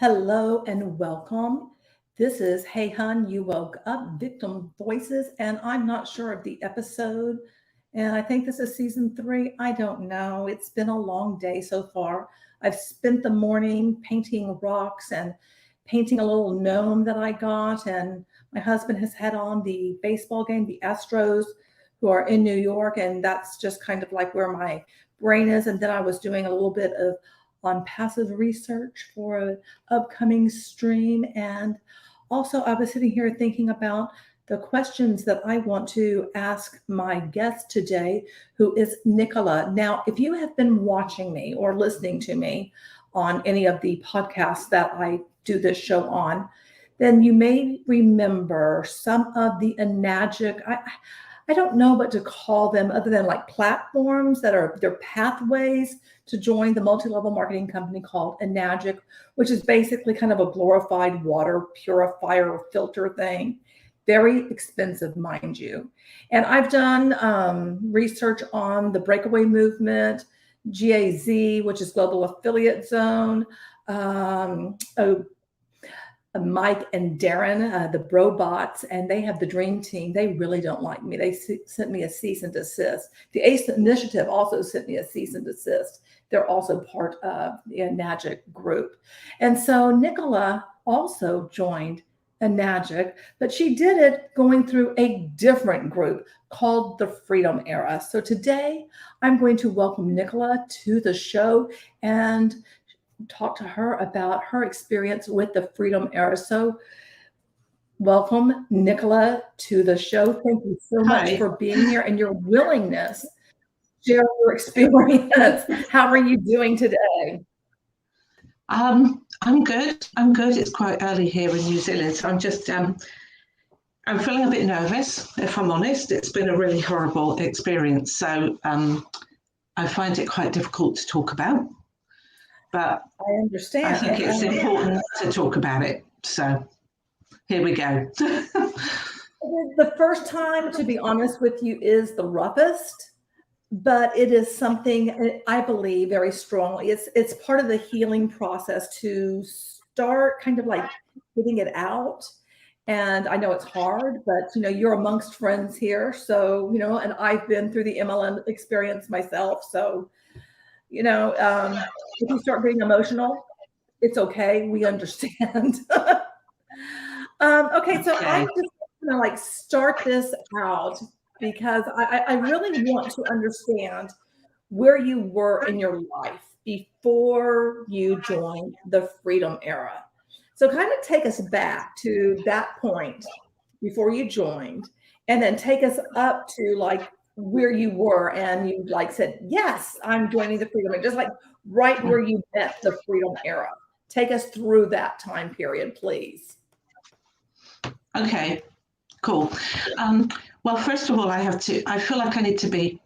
Hello and welcome. This is Hey Hun, You Woke Up Victim Voices, and I'm not sure of the episode. And I think this is season 3. I don't know. It's been a long day so far. I've spent the morning painting rocks and painting a little gnome that I got. And my husband has had on the baseball game, the Astros, who are in New York. And that's just kind of like where my brain is. And then I was doing a little bit of on passive research for an upcoming stream. And also, I was sitting here thinking about the questions that I want to ask my guest today, who is Nicola. Now, if you have been watching me or listening to me on any of the podcasts that I do this show on, then you may remember some of the Enagic. I don't know what to call them other than like platforms that are their pathways to join the multi-level marketing company called Enagic, which is basically kind of a glorified water purifier filter thing. Very expensive, mind you. And I've done research on the breakaway movement, GAZ, which is Global Affiliate Zone, Mike and Darren, the Brobots, and they have the dream team. They really don't like me. They sent me a cease and desist. The ACE Initiative also sent me a cease and desist. They're also part of the Enagic group. And so Nicola also joined Enagic, but she did it going through a different group called the Freedom Era. So today I'm going to welcome Nicola to the show and talk to her about her experience with the Freedom Era. So welcome, Nicola, to the show. Thank you so much for being here and your willingness to share your experience. How are you doing today? I'm good. It's quite early here in New Zealand, so I'm just I'm feeling a bit nervous, if I'm honest. It's been a really horrible experience, so I find it quite difficult to talk about. But I understand. I think it's important to talk about it. So here we go. The first time, to be honest with you, is the roughest, but it is something I believe very strongly. It's part of the healing process to start kind of like getting it out. And I know it's hard, but you're amongst friends here. So, and I've been through the MLM experience myself. So, if you start getting emotional, it's okay. We understand. Okay, so I'm just gonna like start this out because I really want to understand where you were in your life before you joined the Freedom Era. So kind of take us back to that point before you joined, and then take us up to like where you were and you like said, yes, I'm joining the Freedom Era, just like right where you met the Freedom Era. Take us through that time period, please. Okay, cool. Well, first of all, I feel like I need to be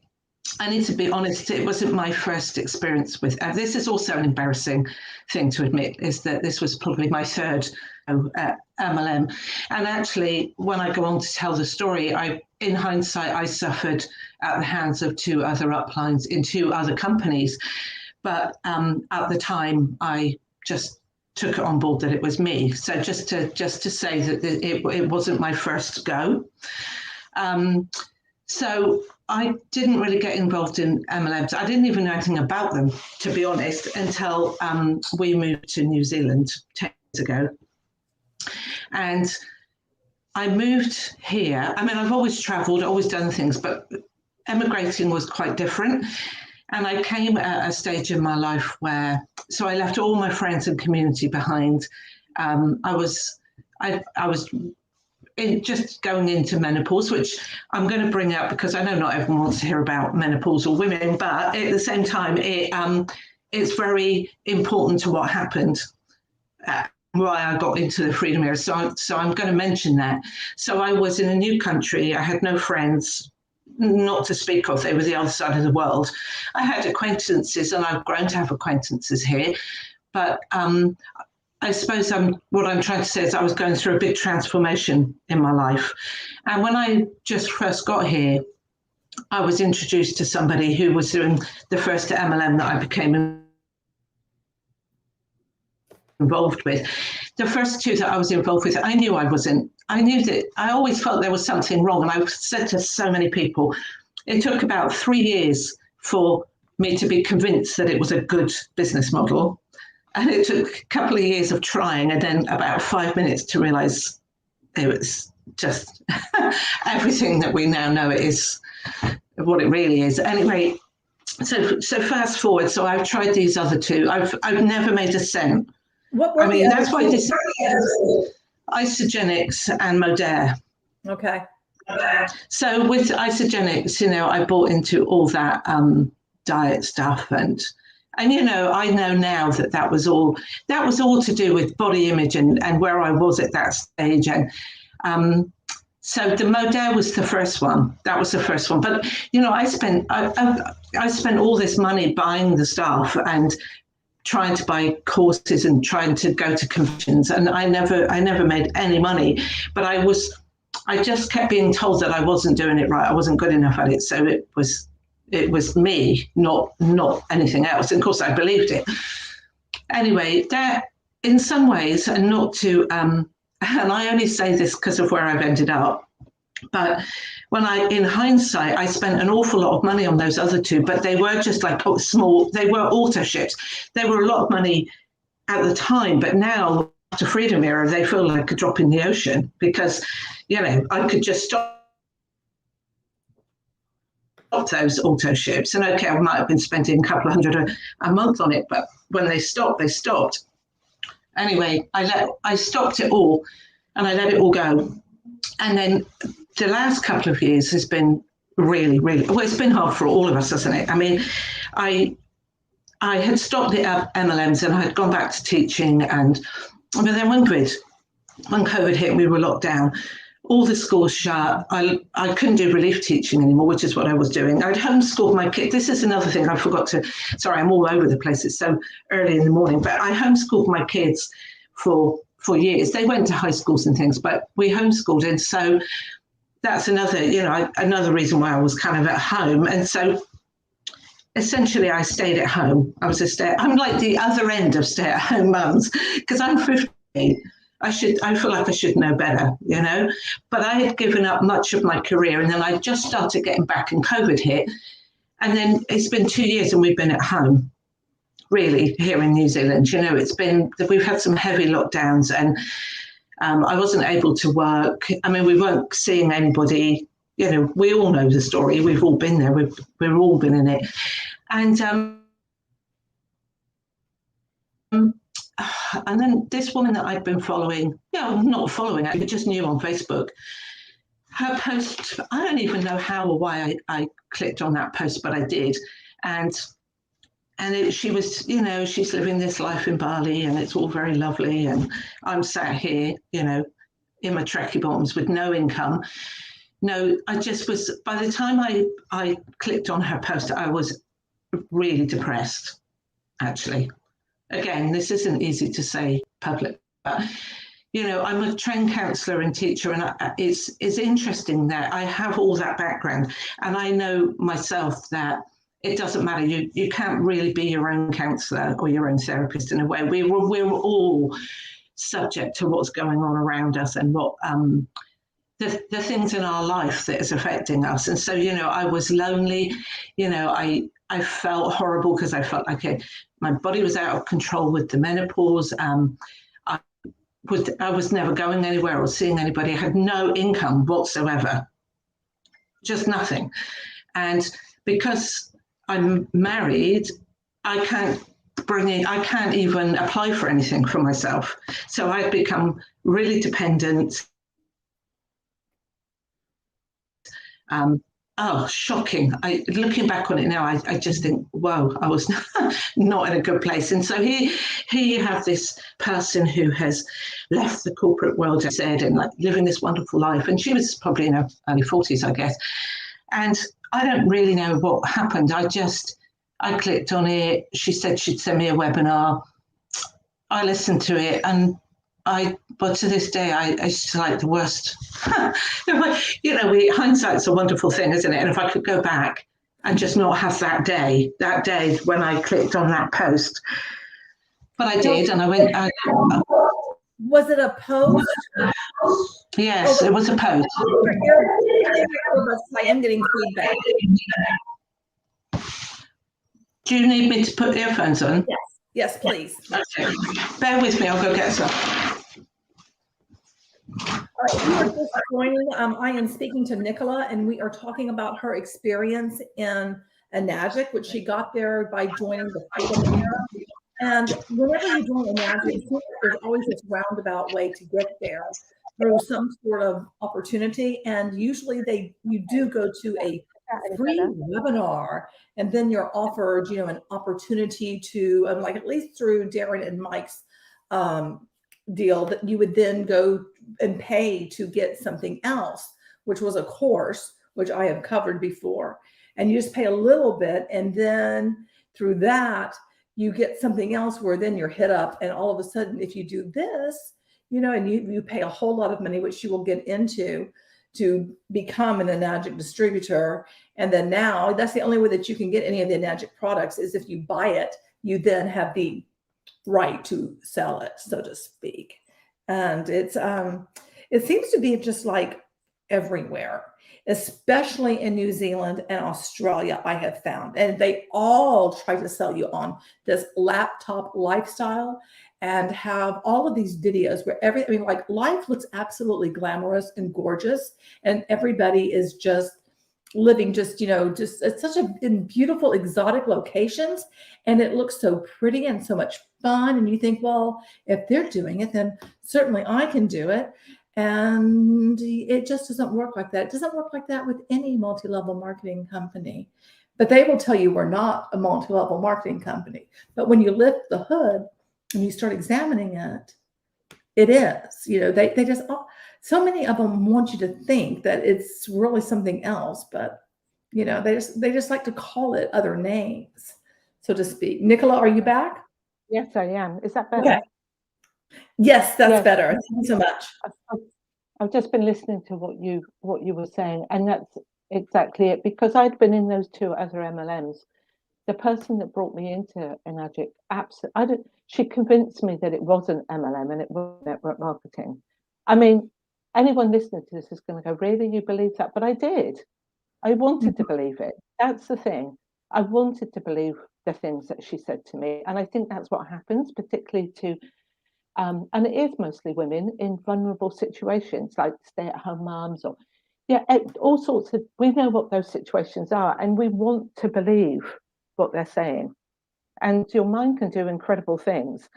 honest. It wasn't my first experience with, this is also an embarrassing thing to admit, is that this was probably my third MLM. And actually, when I go on to tell the story, in hindsight, I suffered at the hands of 2 other uplines in 2 other companies. But at the time, I just took it on board that it was me. So just to say that it wasn't my first go. So I didn't really get involved in MLMs. I didn't even know anything about them, to be honest, until we moved to New Zealand 10 years ago. And I moved here. I mean, I've always traveled, always done things, but emigrating was quite different. And I came at a stage in my life so I left all my friends and community behind. I was just going into menopause, which I'm going to bring up because I know not everyone wants to hear about menopausal women, but at the same time, it's very important to what happened, why I got into the Freedom Era. So I'm going to mention that. So I was in a new country. I had no friends, not to speak of. They were the other side of the world. I had acquaintances, and I've grown to have acquaintances here, but I suppose what I'm trying to say is I was going through a big transformation in my life. And when I just first got here, I was introduced to somebody who was doing the first MLM that I became. involved with. The first two that I was involved with, I knew that I always felt there was something wrong. And I've said to so many people, it took about 3 years for me to be convinced that it was a good business model. And it took a couple of years of trying, and then about 5 minutes to realize it was just everything that we now know it is, what it really is. Anyway, so fast forward. So I've tried these other two. I've never made a cent. What were that's why this Isogenics and Modere. Okay. So with Isogenics, I bought into all that diet stuff, and I know now that was all to do with body image and where I was at that stage. And so the Modere was the first one. That was the first one. But I spent all this money buying the stuff and trying to buy courses and trying to go to conventions, and I never made any money. But I just kept being told that I wasn't doing it right. I wasn't good enough at it. So it was me, not anything else. And of course, I believed it. Anyway, that in some ways, and not to, and I only say this because of where I've ended up, but in hindsight, I spent an awful lot of money on those other two, but they were just like small, they were auto ships. They were a lot of money at the time, but now after Freedom Era, they feel like a drop in the ocean because, I could just stop those auto ships. And okay, I might have been spending a couple of hundred a month on it, but when they stopped, they stopped. Anyway, I stopped it all and I let it all go. And then the last couple of years has been really, really, well, it's been hard for all of us, hasn't it? I mean, I had stopped the MLMs and I had gone back to teaching, but then when COVID hit, we were locked down. All the schools shut. I couldn't do relief teaching anymore, which is what I was doing. I'd homeschooled my kids. This is another thing I forgot to, sorry, I'm all over the place. It's so early in the morning, but I homeschooled my kids for years. They went to high schools and things, but we homeschooled. And so that's another reason why I was kind of at home. And so essentially I stayed at home. I'm like the other end of stay-at-home mums because I'm 50. I feel like I should know better, but I had given up much of my career and then I just started getting back and COVID hit. And then it's been 2 years and we've been at home, really, here in New Zealand. We've had some heavy lockdowns and I wasn't able to work. I mean, we weren't seeing anybody, we all know the story. We've all been there. We've all been in it. And then this woman that I'd been following, not following, I just knew on Facebook, her post, I don't even know how or why I clicked on that post, but I did. She was, she's living this life in Bali and it's all very lovely. And I'm sat here, in my tracky bottoms with no income. No, I just was, by the time I clicked on her post, I was really depressed, actually. Again, this isn't easy to say public, but, I'm a trained counsellor and teacher, and it's interesting that I have all that background, and I know myself that it doesn't matter. You can't really be your own counsellor or your own therapist in a way. We're all subject to what's going on around us and what the things in our life that is affecting us. And so, I was lonely. I felt horrible because I felt like my body was out of control with the menopause. I was never going anywhere or seeing anybody. I had no income whatsoever, just nothing. And because I'm married, I can't even apply for anything for myself. So I've become really dependent. Shocking. Looking back on it now, I just think, whoa, I was not in a good place. And so here you have this person who has left the corporate world, as I said, and like living this wonderful life. And she was probably in her early 40s, I guess. And I don't really know what happened. I clicked on it. She said she'd send me a webinar. I listened to it and but to this day, it's like the worst. Hindsight's a wonderful thing, isn't it? And if I could go back and just not have that day when I clicked on that post, But I did, and I went. Was it a post? Yes, it was a post. I am getting feedback. Do you need me to put earphones on? Yes. Yes, please. Okay. Bear with me. I'll go get some. All right, if you are just joining, I am speaking to Nicola, and we are talking about her experience in Enagic, which she got there by joining the Freedom Era. And whenever you join Enagic, there's always this roundabout way to get there through some sort of opportunity. And usually you do go to a free webinar, and then you're offered, an opportunity to, like at least through Darren and Mike's deal, that you would then go and pay to get something else, which was a course, which I have covered before. And you just pay a little bit, and then through that, you get something else where then you're hit up, and all of a sudden, if you do this, and you pay a whole lot of money, which you will get into, to become an Enagic distributor. And then now that's the only way that you can get any of the Enagic products, is if you buy it, you then have the right to sell it, so to speak. And it seems to be just like everywhere, especially in New Zealand and Australia, I have found. And they all try to sell you on this laptop lifestyle and have all of these videos where like life looks absolutely glamorous and gorgeous, and everybody is just living just it's such in beautiful exotic locations, and it looks so pretty and so much fun. And you think, well, if they're doing it, then certainly I can do it. And it just doesn't work like that. It doesn't work like that with any multi-level marketing company. But they will tell you we're not a multi-level marketing company. But when you lift the hood and you start examining it, it is. They just, so many of them want you to think that it's really something else, but they just like to call it other names, so to speak. Nicola, are you back? Yes, I am. Is that better? Okay. Yes, that's better. Thank you so much. I've just been listening to what you were saying, and that's exactly it. Because I'd been in those two other MLMs. The person that brought me into Enagic, she convinced me that it wasn't MLM and it was network marketing. I mean, anyone listening to this is going to go, really, you believe that? But I did. I wanted to believe it. That's the thing. I wanted to believe the things that she said to me. And I think that's what happens, particularly to, and it is mostly women in vulnerable situations, like stay-at-home moms or, all sorts of, we know what those situations are, and we want to believe what they're saying. And your mind can do incredible things.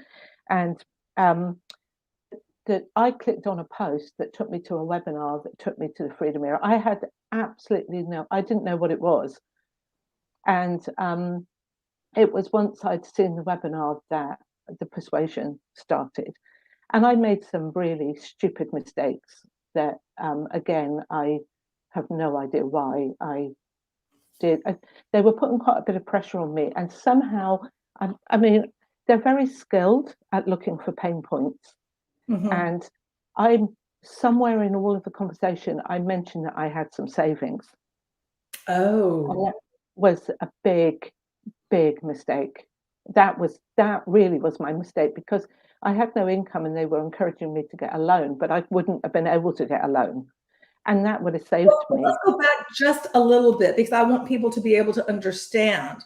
And that I clicked on a post that took me to a webinar that took me to the Freedom Era. I had absolutely I didn't know what it was. And it was once I'd seen the webinar that the persuasion started. And I made some really stupid mistakes that, again, I have no idea why I did. They were putting quite a bit of pressure on me. And somehow, I mean, they're very skilled at looking for pain points. Mm-hmm. And I'm somewhere in all of the conversation, I mentioned that I had some savings. Oh. And that was a big, big mistake. That really was my mistake, because I had no income and they were encouraging me to get a loan, but I wouldn't have been able to get a loan. And that would have saved me. Let's go back just a little bit, because I want people to be able to understand,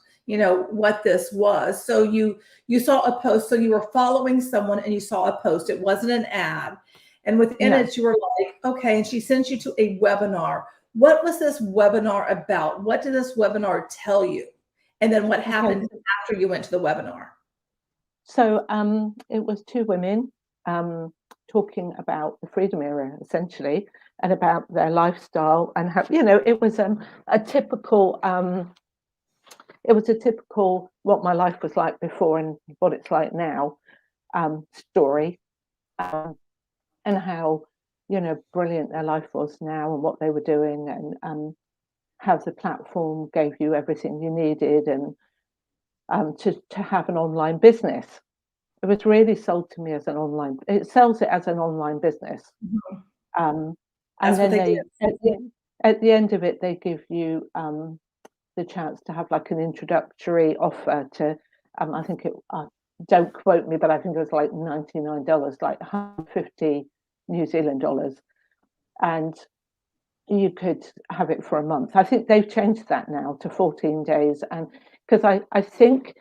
what this was. So you saw a post, so you were following someone and you saw a post. It wasn't an ad. And within it, you were like, okay, and she sent you to a webinar. What was this webinar about? What did this webinar tell you? And then what happened after you went to the webinar? So it was two women talking about the Freedom Era, essentially, and about their lifestyle, and how, it was a typical what my life was like before and what it's like now story, and how brilliant their life was now and what they were doing, and how the platform gave you everything you needed, and to have an online business. It was really sold to me as it sells it as an online business. Mm-hmm. And then at the end of it, they give you the chance to have like an introductory offer to, I think don't quote me, but I think it was like $99, like 150 New Zealand dollars, and you could have it for a month. I think they've changed that now to 14 days, and because I think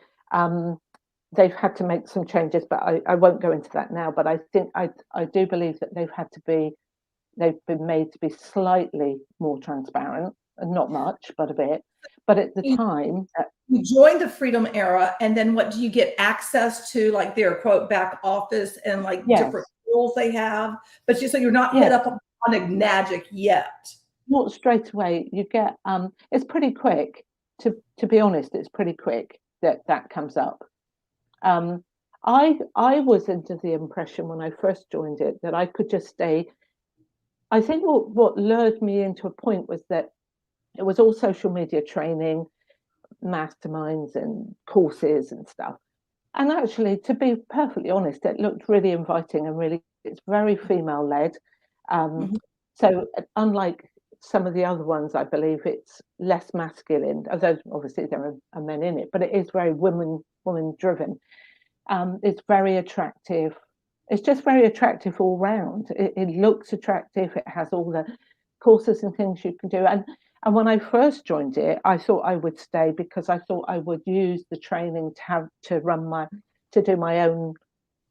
they've had to make some changes, but I won't go into that now. But I think I do believe that they've been made to be slightly more transparent, and not much, but a bit. But at the time, you joined the Freedom Era, and then what do you get access to, like their quote back office and like different tools they have? But so you're not hit up on Enagic yet. Not straight away. You get it's pretty quick. To be honest, it's pretty quick that comes up. I was under the impression when I first joined it that I could just stay. I think what lured me into a point was that it was all social media training, masterminds and courses and stuff. And actually, to be perfectly honest, it looked really inviting and really, it's very female led. So unlike some of the other ones, I believe it's less masculine, although obviously there are men in it, but it is very woman driven. It's very attractive. It's just very attractive all round. It looks attractive. It has all the courses and things you can do. And when I first joined it, I thought I would stay because I thought I would use the training to do my own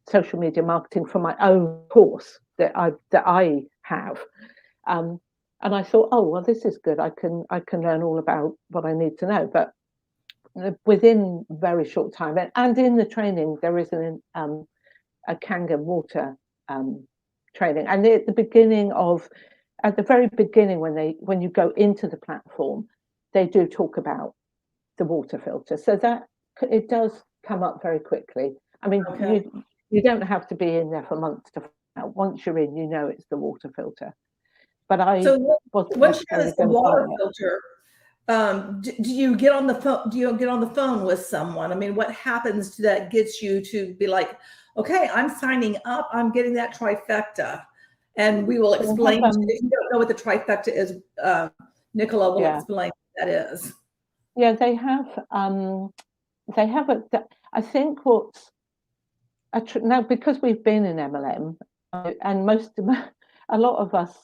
social media marketing for my own course that I have. And I thought, oh well, this is good. I can learn all about what I need to know. But within a very short time, and in the training, there is a Kangen water training, and at the very beginning, when you go into the platform, they do talk about the water filter, so that it does come up very quickly. I mean, you don't have to be in there for months to find out. Once you're in, you know it's the water filter. But once you know it's the water filter, do you get on the phone? Do you get on the phone with someone? I mean, what happens that gets you to be like, okay, I'm signing up. I'm getting that trifecta, and we will explain. If you don't know what the trifecta is, Nicola will explain what that is. Yeah, they have I think now, because we've been in MLM, and a lot of us,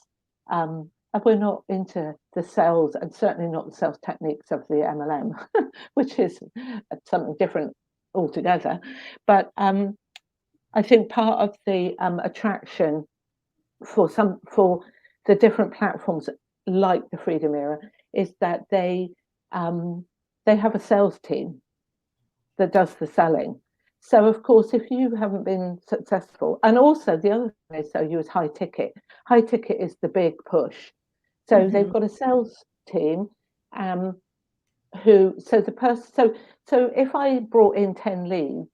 we're not into the sales, and certainly not the sales techniques of the MLM, which is something different altogether. But I think part of the attraction for the different platforms like the Freedom Era is that they have a sales team that does the selling. So of course, if you haven't been successful, and also the other thing they sell you is high ticket. High ticket is the big push. So they've got a sales team so if I brought in 10 leads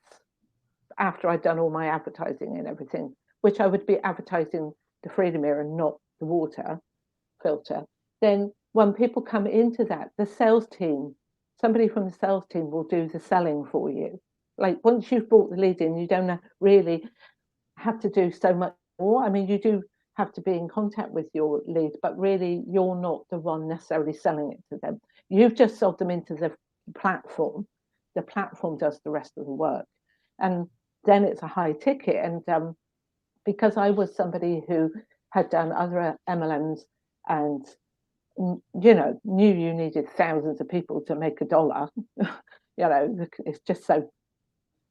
after I'd done all my advertising and everything, which I would be advertising the Freedom Era and not the water filter, then when people come into that, somebody from the sales team will do the selling for you. Like once you've brought the lead in, you don't really have to do so much more. I mean, you do have to be in contact with your lead, but really you're not the one necessarily selling it to them. You've just sold them into the platform. The platform does the rest of the work. And then it's a high ticket. And because I was somebody who had done other MLMs and knew you needed thousands of people to make $1, it's just so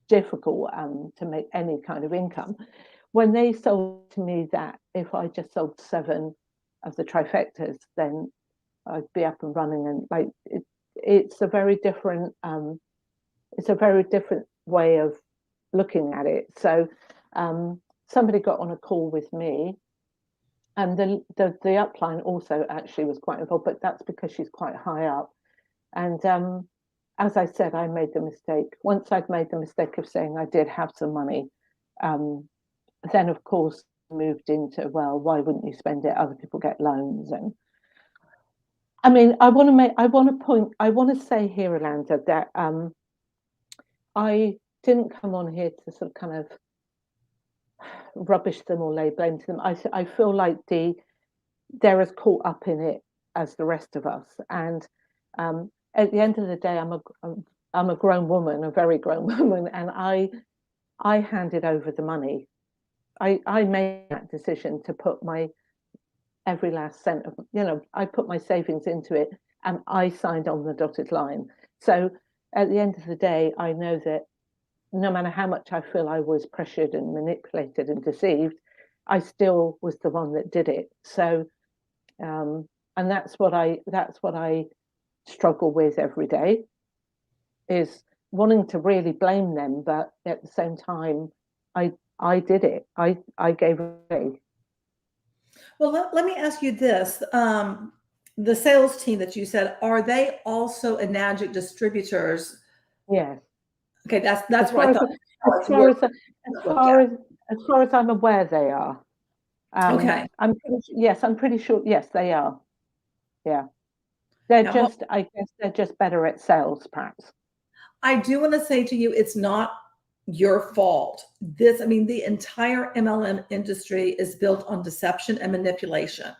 difficult to make any kind of income. When they sold to me that if I just sold 7 of the trifectas, then I'd be up and running, and it's a very different way of looking at it. So somebody got on a call with me, and the upline also actually was quite involved, but that's because she's quite high up. And as I said, I made the mistake. Once I'd made the mistake of saying I did have some money, then of course moved into, well, why wouldn't you spend it? Other people get loans. And I mean, I want to say here, Alanda, that I didn't come on here to sort of kind of rubbish them or lay blame to them. I feel like they're as caught up in it as the rest of us. And at the end of the day, I'm a grown woman, a very grown woman, and I I handed over the money. I made that decision to put my every last cent of, I put my savings into it, and I signed on the dotted line. So at the end of the day, I know that no matter how much I feel I was pressured and manipulated and deceived, I still was the one that did it. So, and that's what I struggle with every day, is wanting to really blame them, but at the same time, I did it. I gave away. Well, let me ask you this. The sales team that you said, are they also Enagic distributors? Yes. Okay, that's what I thought. As far as I'm aware, they are. Okay. I'm pretty sure. Yes, they are. Yeah. They're just, I guess they're just better at sales, perhaps. I do want to say to you, it's not your fault. The entire MLM industry is built on deception and manipulation.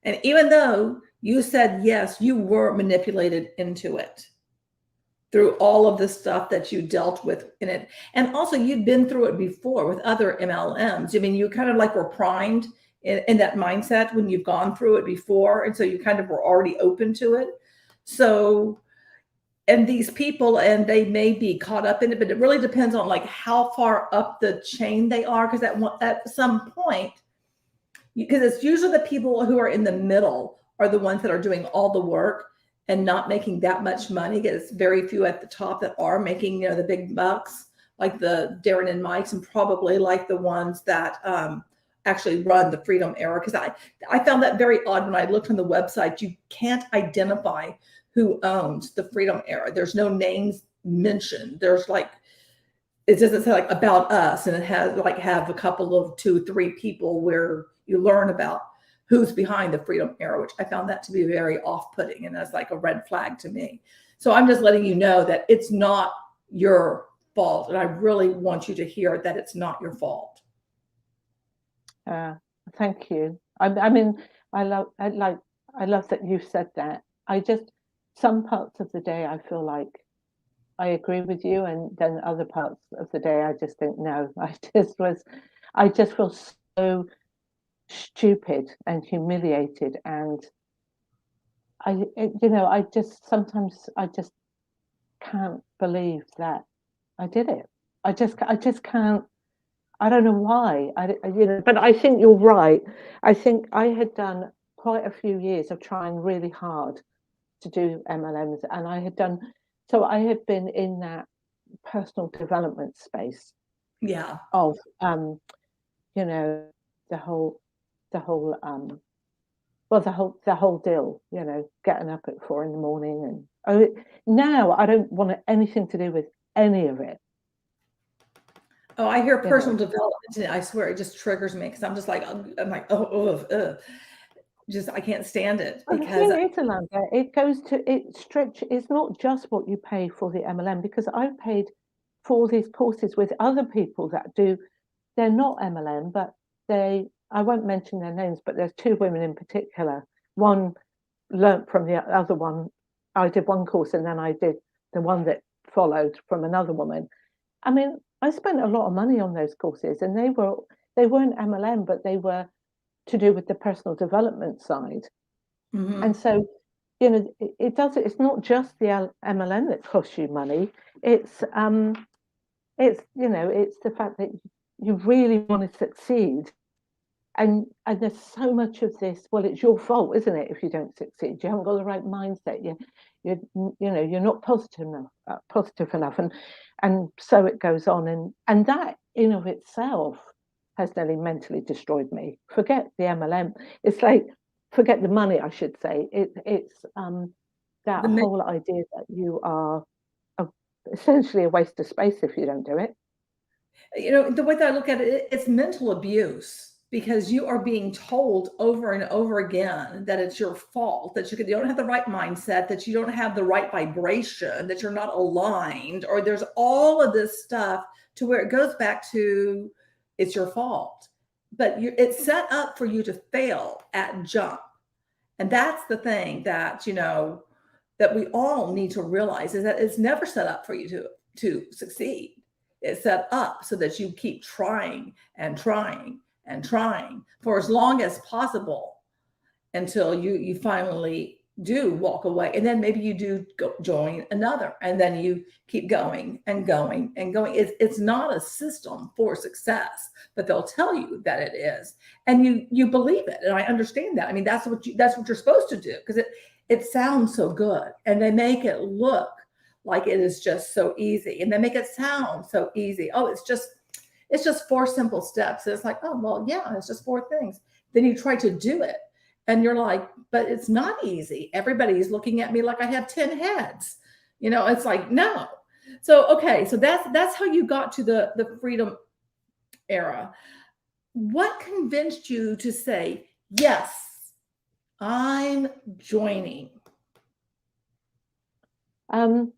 And even though you said, yes, you were manipulated into it through all of the stuff that you dealt with in it. And also you'd been through it before with other MLMs. You kind of like were primed in that mindset when you've gone through it before. And so you kind of were already open to it. So, and these people, and they may be caught up in it, but it really depends on like how far up the chain they are. Because at some point, because it's usually the people who are in the middle are the ones that are doing all the work and not making that much money. It's very few at the top that are making, the big bucks, like the Darren and Mike's, and probably like the ones that actually run the Freedom Era. Because I found that very odd when I looked on the website. You can't identify who owns the Freedom Era. There's no names mentioned. There's like, it doesn't say like about us, and it has like have a couple of 2-3 people where you learn about who's behind the Freedom Era, which I found that to be very off-putting, and that's like a red flag to me. So I'm just letting you know that it's not your fault, and I really want you to hear that it's not your fault. Thank you. I love that you said that. Some parts of the day I feel like I agree with you, and then other parts of the day I just think no. I just feel so stupid and humiliated, and sometimes I just can't believe that I did it. I just can't. I don't know why. But I think you're right. I think I had done quite a few years of trying really hard to do MLMs, and I had been in that personal development space. Yeah. Of the whole deal, getting up at 4 a.m. and now I don't want anything to do with any of it. Oh, I hear personal development, and I swear it just triggers me, because I'm just like, just I can't stand it. Because it goes to stretch. It's not just what you pay for the MLM, because I've paid for these courses with other people that do. They're not MLM, but I won't mention their names, but there's 2 women in particular. One learnt from the other one. I did one course, and then I did the one that followed from another woman. I spent a lot of money on those courses, and they weren't MLM, but they were to do with the personal development side. Mm-hmm. And so, it's not just the MLM that costs you money. It's the fact that you really want to succeed. And there's so much of this. Well, it's your fault, isn't it, if you don't succeed? You haven't got the right mindset. You're not positive enough, and so it goes on. And that in of itself has nearly mentally destroyed me. Forget the MLM. It's like, forget the money, I should say. It's that whole idea that you are essentially a waste of space if you don't do it. The way that I look at it, it's mental abuse, because you are being told over and over again that it's your fault, that you don't have the right mindset, that you don't have the right vibration, that you're not aligned, or there's all of this stuff to where it goes back to it's your fault. But it's set up for you to fail at jump. And that's the thing that, that we all need to realize, is that it's never set up for you to succeed. It's set up so that you keep trying and trying and trying for as long as possible until you finally do walk away, and then maybe you do join another, and then you keep going and going and going. It's not a system for success, but they'll tell you that it is, and you believe it. And I understand that. I mean, that's what you're supposed to do, because it sounds so good, and they make it look like it is just so easy, and they make it sound so easy. Oh, it's just 4 simple steps. And it's like, oh well, yeah, it's just 4 things. Then you try to do it, and you're like, but it's not easy. Everybody's looking at me like I have 10 heads. It's like, no. So, okay. So that's how you got to the freedom era. What convinced you to say, yes, I'm joining? Oh,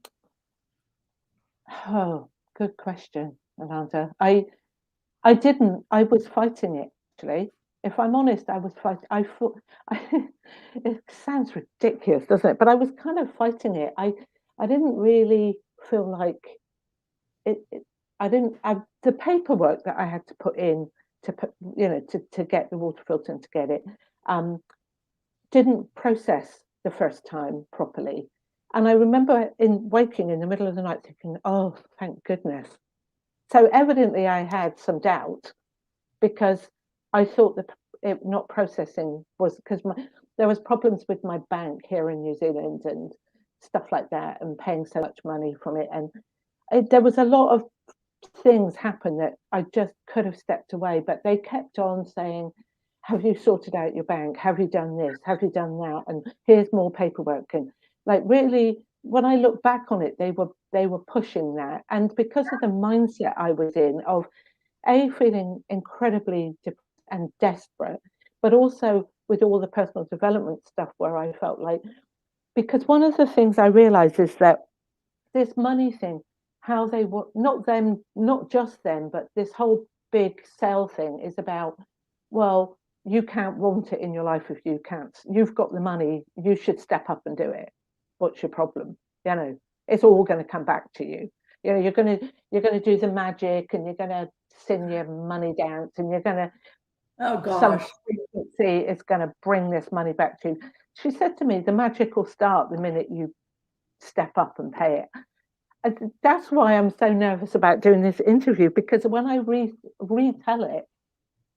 good question, Amanda. I was fighting it, actually. If I'm honest, I was fighting. I thought it sounds ridiculous, doesn't it? But I was kind of fighting it. I didn't really feel like it. The paperwork that I had to put in to get the water filter and to get it didn't process the first time properly. And I remember waking in the middle of the night thinking, oh, thank goodness. So evidently I had some doubt, because I thought that it not processing was because there was problems with my bank here in New Zealand and stuff like that, and paying so much money from it. And there was a lot of things happen that I just could have stepped away, but they kept on saying, have you sorted out your bank? Have you done this? Have you done that? And here's more paperwork. And like, really, when I look back on it, they were pushing that. And because of the mindset I was in of feeling incredibly depressed and desperate, but also with all the personal development stuff where I felt like, because one of the things I realized is that this money thing, how they were not just them, but this whole big sale thing is about, well, you can't want it in your life if you can't. You've got the money, you should step up and do it. What's your problem? It's all going to come back to you. You're going to do the magic, and you're going to sing your money dance, and you're going to, oh gosh, some frequency is going to bring this money back to you. She said to me, the magic will start the minute you step up and pay it. And that's why I'm so nervous about doing this interview, because when I retell it,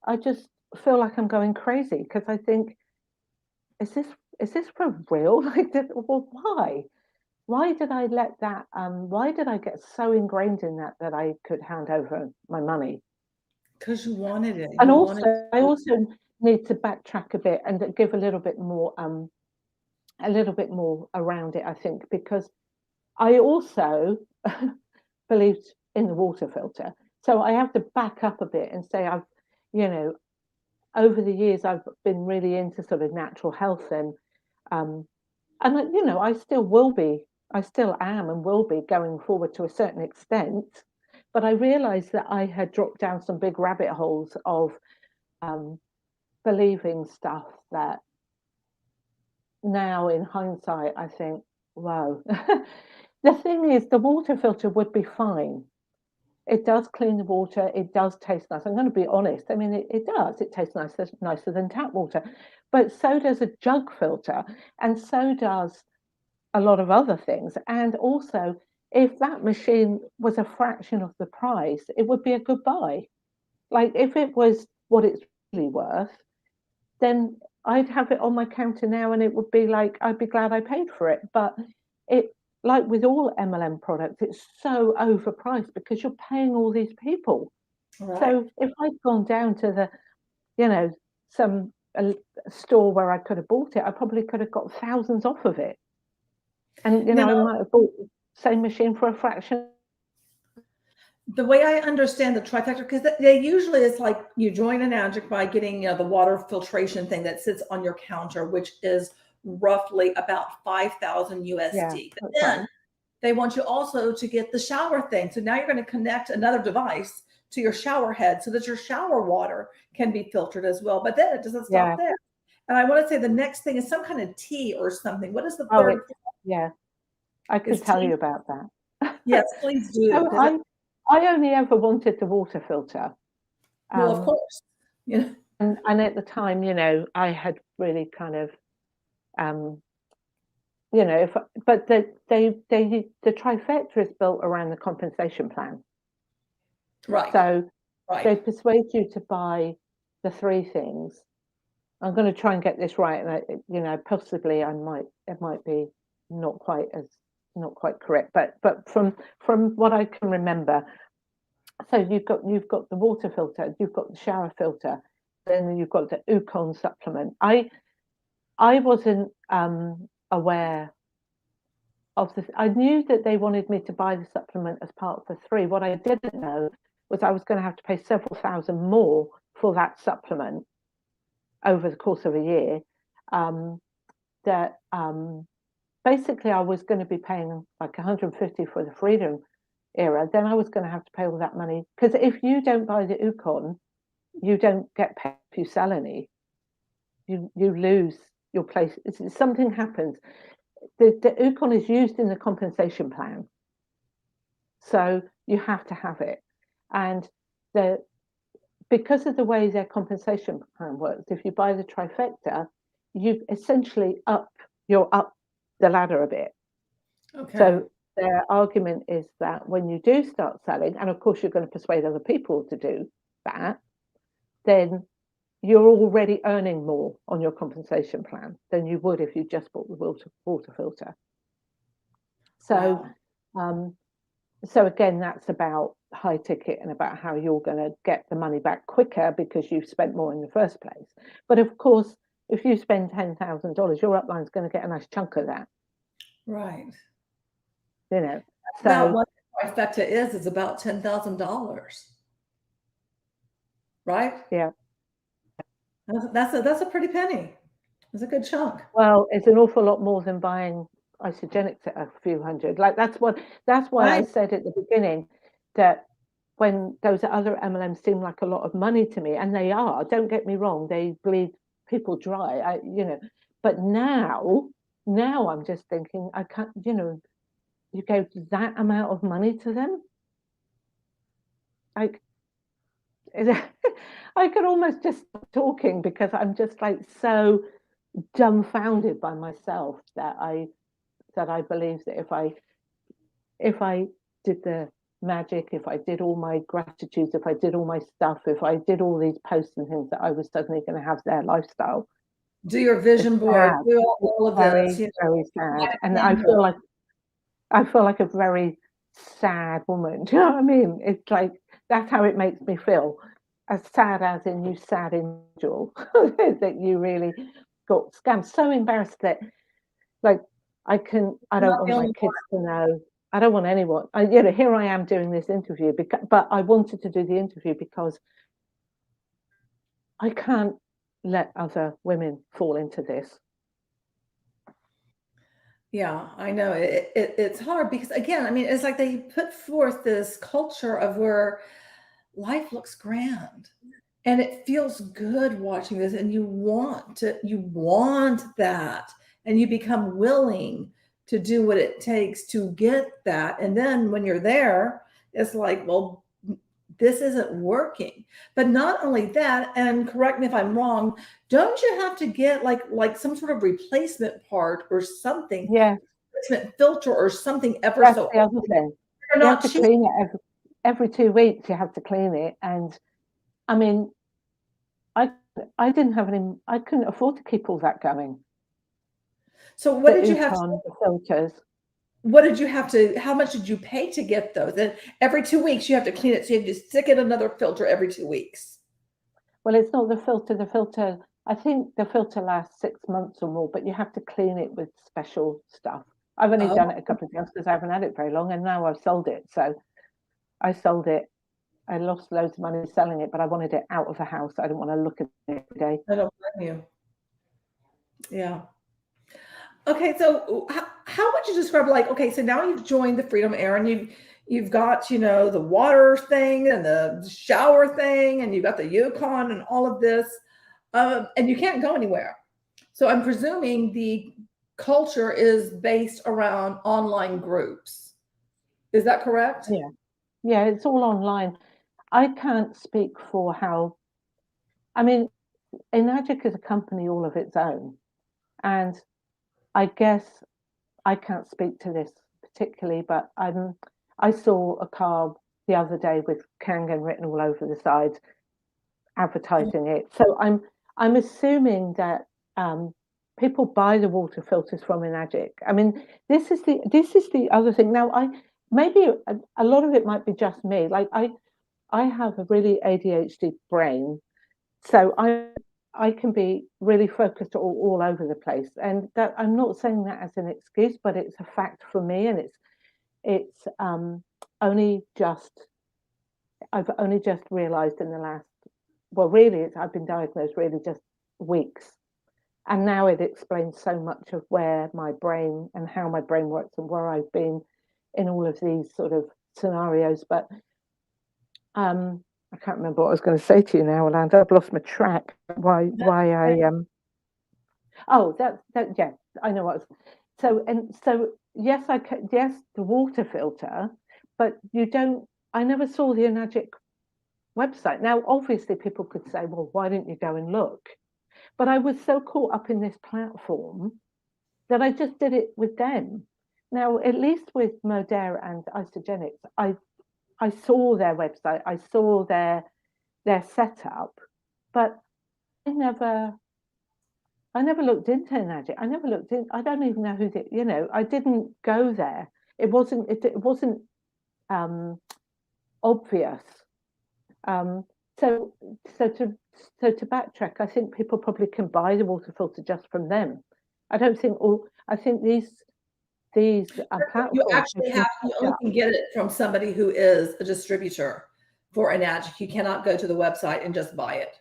I just feel like I'm going crazy, because I think, is this for real? Well, why did I let that? Why did I get so ingrained in that I could hand over my money? Because you wanted it. And I also need to backtrack a bit and give a little bit more around it, I think, because I also believed in the water filter. So I have to back up a bit and say over the years I've been really into sort of natural health, and I still am and will be going forward to a certain extent. But I realized that I had dropped down some big rabbit holes of believing stuff that now in hindsight I think, wow. The thing is, the water filter would be fine. It does clean the water. It does taste nice. I'm going to be honest. I mean, it does. It tastes nicer than tap water. But so does a jug filter, and so does a lot of other things. And also, if that machine was a fraction of the price, it would be a good buy. Like, if it was what it's really worth, then I'd have it on my counter now, and it would be like, I'd be glad I paid for it. But like with all MLM products, it's so overpriced because you're paying all these people. Right. So if I'd gone down to some store where I could have bought it, I probably could have got thousands off of it. And, I might have bought the same machine for a fraction. The way I understand the trifecta, because they usually, it's like you join Enagic by getting the water filtration thing that sits on your counter, which is roughly about 5,000 USD. Yeah, but then they want you also to get the shower thing. So now you're going to connect another device to your shower head so that your shower water can be filtered as well. But then it doesn't stop there. And I want to say the next thing is some kind of tea or something. What is the third? Yeah, I could tell you about that. Yes, please do. I only ever wanted the water filter. Well, of course. And at the time, I had really kind of, but the trifecta is built around the compensation plan. Right. So right. they persuade you to buy the 3 things. I'm going to try and get this right, and possibly it might be not quite correct, but from what I can remember, so you've got the water filter, you've got the shower filter, then you've got the Ukon supplement. I wasn't aware of this. I knew that they wanted me to buy the supplement as part of the 3. What I didn't know was I was going to have to pay several thousand more for that supplement over the course of a year. Basically I was going to be paying like 150 for the Freedom era. Then I was going to have to pay all that money, because if you don't buy the Ukon, you don't get paid if you sell any. You lose your place. Something happens. The Ukon is used in the compensation plan, so you have to have it. And because of the way their compensation plan works, if you buy the trifecta, you essentially you're up the ladder a bit. Okay. So their argument is that when you do start selling, and of course you're going to persuade other people to do that, then you're already earning more on your compensation plan than you would if you just bought the water filter. So, so again, that's about high ticket and about how you're going to get the money back quicker because you've spent more in the first place. But of course, if you spend $10,000, your upline is going to get a nice chunk of that. Right. So about what trifecta is about $10,000. Right? Yeah. That's a pretty penny. It's a good chunk. Well, it's an awful lot more than buying Isogenics at a few hundred. Like that's why right. I said at the beginning that when those other MLMs seem like a lot of money to me, and they are, don't get me wrong, they bleed people dry, but now I'm just thinking, I can't, you gave that amount of money to them. Like, I could almost just stop talking because I'm just like so dumbfounded by myself that I believe that if I did the magic, if I did all my gratitudes, if I did all my stuff, if I did all these posts and things, that I was suddenly going to have their lifestyle. Do your vision board. Do all of this. Very sad, and I feel like a very sad woman. Do you know what I mean? It's like that's how it makes me feel. As sad as in you sad angel that you really got scammed. So embarrassed that like I don't want my kids to know. I don't want anyone. Here I am doing this interview but I wanted to do the interview because I can't let other women fall into this. Yeah, I know it's hard because again, I mean, it's like they put forth this culture of where life looks grand and it feels good watching this, and you want that, and you become willing to do what it takes to get that. And then when you're there, it's like, well, this isn't working. But not only that, and correct me if I'm wrong, don't you have to get like some sort of replacement part or something? Yeah. Replacement filter or something ever. That's so the other thing. You have to clean it every 2 weeks. You have to clean it, and I mean, I didn't have any. I couldn't afford to keep all that going. So what did you have to the filters? What did you have to? How much did you pay to get those? And every 2 weeks you have to clean it, so you have to stick in another filter every 2 weeks. Well, it's not the filter. The filter, I think the filter lasts 6 months or more, but you have to clean it with special stuff. I've only done it a couple of times because I haven't had it very long, and now I've sold it. So I sold it. I lost loads of money selling it, but I wanted it out of the house. I didn't want to look at it every day. I don't blame you. Yeah. Okay, so how would you describe, like, okay, so now you've joined the Freedom Era, and you've got, the water thing and the shower thing, and you've got the Yukon and all of this, and you can't go anywhere. So I'm presuming the culture is based around online groups. Is that correct? Yeah. Yeah, it's all online. I can't speak for how, I mean, Enagic is a company all of its own. And I guess I can't speak to this particularly, but I saw a car the other day with Kangen written all over the sides, advertising it. So I'm assuming that people buy the water filters from Enagic. I mean, this is the other thing. Now, maybe a lot of it might be just me. Like I have a really ADHD brain, so I can be really focused all over the place, and that I'm not saying that as an excuse, but it's a fact for me, and it's only just I've only just realised in the last, well, really, I've been diagnosed really just weeks, and now it explains so much of where my brain and how my brain works and where I've been in all of these sort of scenarios. But I can't remember what I was going to say to you now, Orlando. I've lost my track. Why I oh, that yeah, I know what. So yes, yes, the water filter, but you don't. I never saw the Enagic website. Now, obviously, people could say, well, why didn't you go and look? But I was so caught up in this platform that I just did it with them. Now, at least with Modera and Isogenics, I saw their website, I saw their setup, but I never looked into Enagic. I never looked in. I don't even know who I didn't go there. It wasn't obvious. So to backtrack, I think people probably can buy the water filter just from them. I don't think all. I think these platforms. You actually you only can get it from somebody who is a distributor for Enagic. You cannot go to the website and just buy it.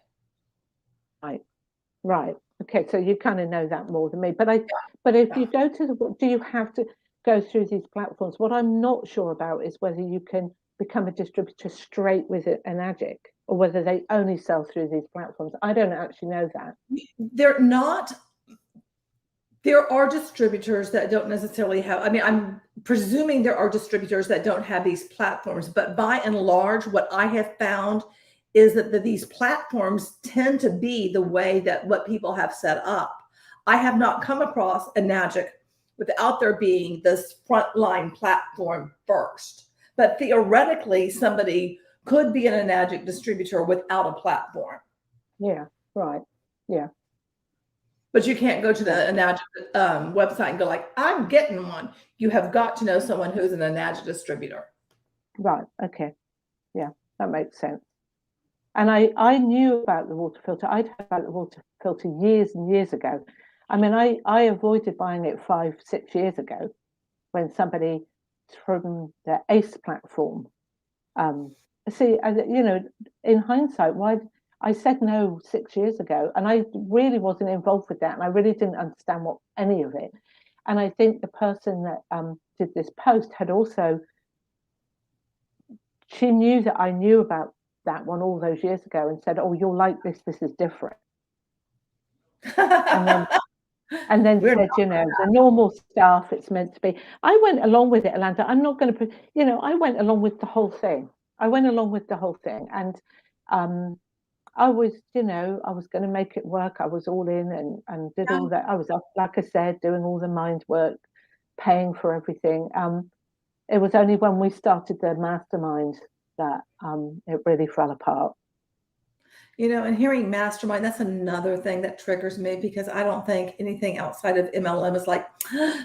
Right. Okay. So you kind of know that more than me. But if you go to do you have to go through these platforms? What I'm not sure about is whether you can become a distributor straight with Enagic or whether they only sell through these platforms. I don't actually know that. They're not. There are distributors that don't necessarily have, I mean, I'm presuming there are distributors that don't have these platforms, but by and large, what I have found is that these platforms tend to be the way that what people have set up. I have not come across Enagic without there being this frontline platform first. But theoretically, somebody could be an Enagic distributor without a platform. Yeah, right. Yeah. But you can't go to the Enagic website and go like, I'm getting one. You have got to know someone who's an Enagic distributor. Right. Okay. Yeah, that makes sense. And I knew about the water filter. I'd heard about the water filter years and years ago. I mean, I avoided buying it 5-6 years ago when somebody from the ACE platform. In hindsight, why I said no 6 years ago, and I really wasn't involved with that, and I really didn't understand any of it. And I think the person that did this post had also, she knew that I knew about that one all those years ago, and said, "Oh, you'll like this. This is different." and then said, the normal stuff, it's meant to be. I went along with it, Alanda. I'm not going to, I went along with the whole thing. And I was, I was going to make it work. I was all in and did all that. I was up, like I said, doing all the mind work, paying for everything. It was only when we started the mastermind that it really fell apart. And hearing mastermind, that's another thing that triggers me because I don't think anything outside of MLM is like,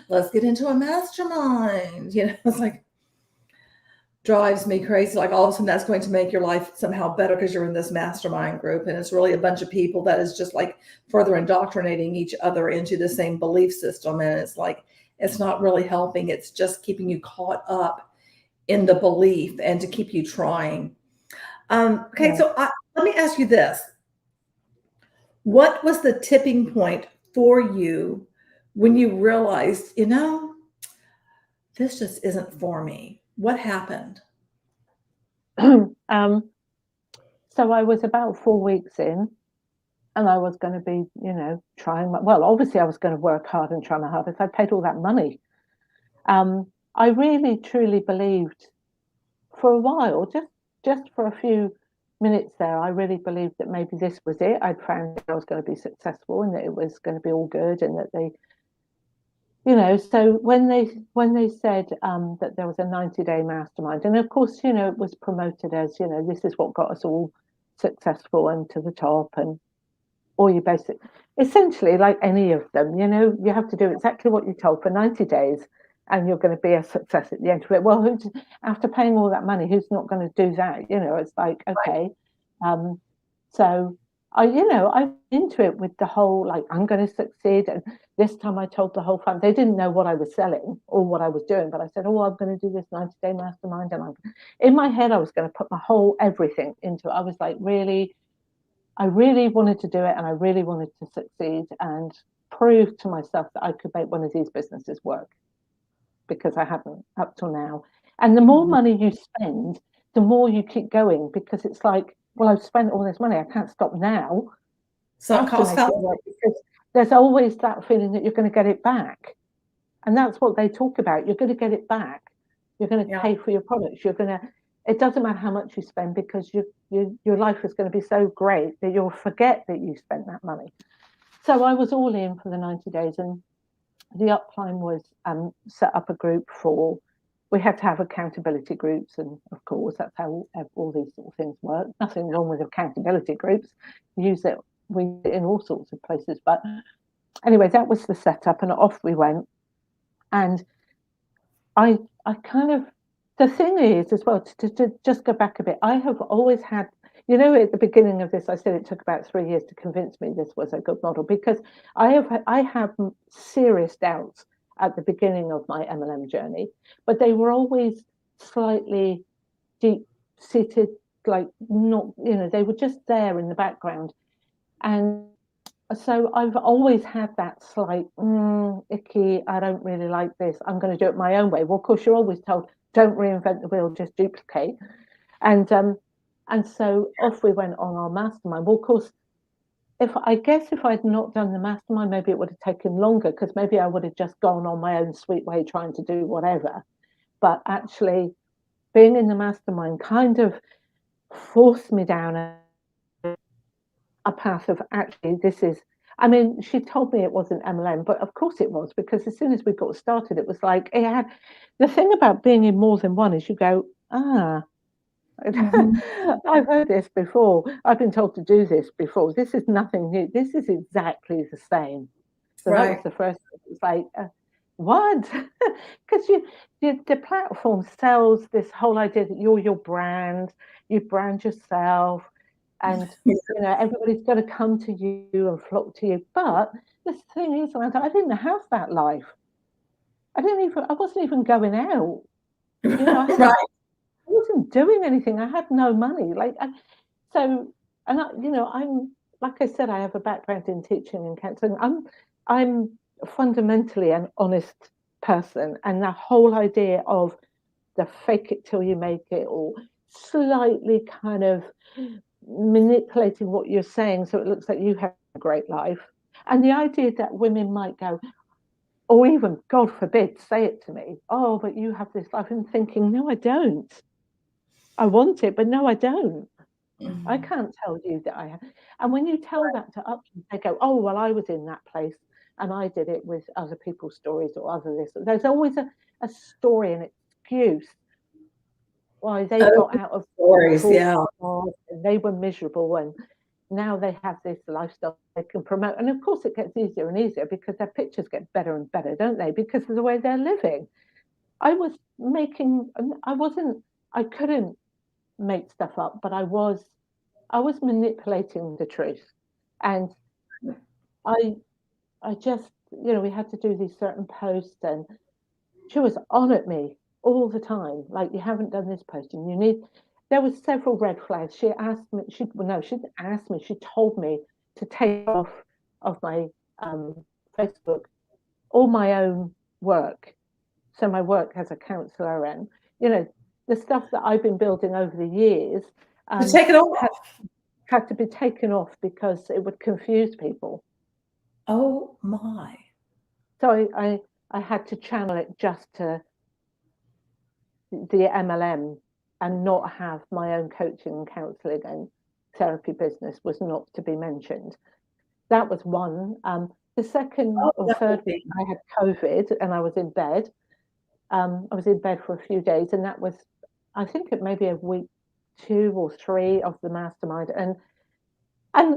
let's get into a mastermind. It's like, drives me crazy. Like all of a sudden that's going to make your life somehow better because you're in this mastermind group. And it's really a bunch of people that is just like further indoctrinating each other into the same belief system. And it's like, it's not really helping. It's just keeping you caught up in the belief and to keep you trying. Okay. Yeah. So let me ask you this. What was the tipping point for you when you realized, this just isn't for me? What happened? So I was about 4 weeks in and I was going to be, trying, well, obviously I was going to work hard and try my hardest. I paid all that money. I really, truly believed for a while, just for a few minutes there, I really believed that maybe this was it. I'd found I was going to be successful and that it was going to be all good, and that they, so when they said that there was a 90-day mastermind, and of course, it was promoted as, this is what got us all successful and to the top, and all your basic, essentially like any of them, you have to do exactly what you're told for 90 days and you're going to be a success at the end of it. Well, after paying all that money, who's not going to do that? It's like, okay. So I'm into it with the whole, like, I'm going to succeed. And this time I told the whole family, they didn't know what I was selling or what I was doing, but I said, oh, I'm going to do this 90-day mastermind. And in my head, I was going to put my whole everything into it. I was like, I really wanted to do it, and I really wanted to succeed and prove to myself that I could make one of these businesses work, because I hadn't up till now. And the more money you spend, the more you keep going, because it's like, well, I've spent all this money, I can't stop now. So it costs because there's always that feeling that you're going to get it back. And that's what they talk about. You're going to get it back. You're going to pay for your products. It doesn't matter how much you spend, because your life is going to be so great that you'll forget that you spent that money. So I was all in for the 90 days, and the upline was set up a group we had to have accountability groups, and of course that's how all these sort of things work. Nothing wrong with accountability groups. We use it in all sorts of places. But anyway, that was the setup, and off we went. And I kind of, the thing is as well, to just go back a bit, I have always had, at the beginning of this, I said it took about 3 years to convince me this was a good model, because I have serious doubts at the beginning of my MLM journey, but they were always slightly deep-seated, like not, they were just there in the background. And so I've always had that slight icky, I don't really like this, I'm going to do it my own way. Well, of course, you're always told, don't reinvent the wheel, just duplicate. And so off we went on our mastermind. Well, of course, if I'd not done the mastermind, maybe it would have taken longer, because maybe I would have just gone on my own sweet way trying to do whatever. But actually, being in the mastermind kind of forced me down a path of, actually, she told me it wasn't MLM, but of course it was, because as soon as we got started, it was like, the thing about being in more than one is you go, I've heard this before. I've been told to do this before. This is nothing new. This is exactly the same. So that was the first thing. It was like, what? Because the platform sells this whole idea that you're your brand, you brand yourself, and everybody's got to come to you and flock to you. But the thing is, I didn't have that life. I wasn't even going out. I wasn't doing anything. I had no money. I'm like I said, I have a background in teaching and counseling. I'm fundamentally an honest person, and the whole idea of the fake it till you make it, or slightly kind of manipulating what you're saying so it looks like you have a great life, and the idea that women might go, or even, God forbid, say it to me, oh, but you have this life, and thinking, no, I don't. I want it, but no, I don't. I can't tell you that I have. And when you tell that to others, they go, oh, well, I was in that place and I did it with other people's stories or other this. There's always a story and excuse why they got out of stories, and they were miserable, and now they have this lifestyle they can promote. And of course, it gets easier and easier because their pictures get better and better, don't they? Because of the way they're living. I couldn't make stuff up, but I was manipulating the truth. And I just, we had to do these certain posts, and she was on at me all the time, like, you haven't done this post, and there was several red flags. She asked me, she didn't ask me, she told me to take off of my Facebook all my own work. So my work as a counsellor, and the stuff that I've been building over the years, to take it off, had to be taken off because it would confuse people. Oh my! So I had to channel it just to the MLM and not have my own coaching and counselling and therapy business was not to be mentioned. That was one. The second or third week, I had COVID and I was in bed. I was in bed for a few days, and that was, I think, it maybe a week 2 or 3 of the mastermind. And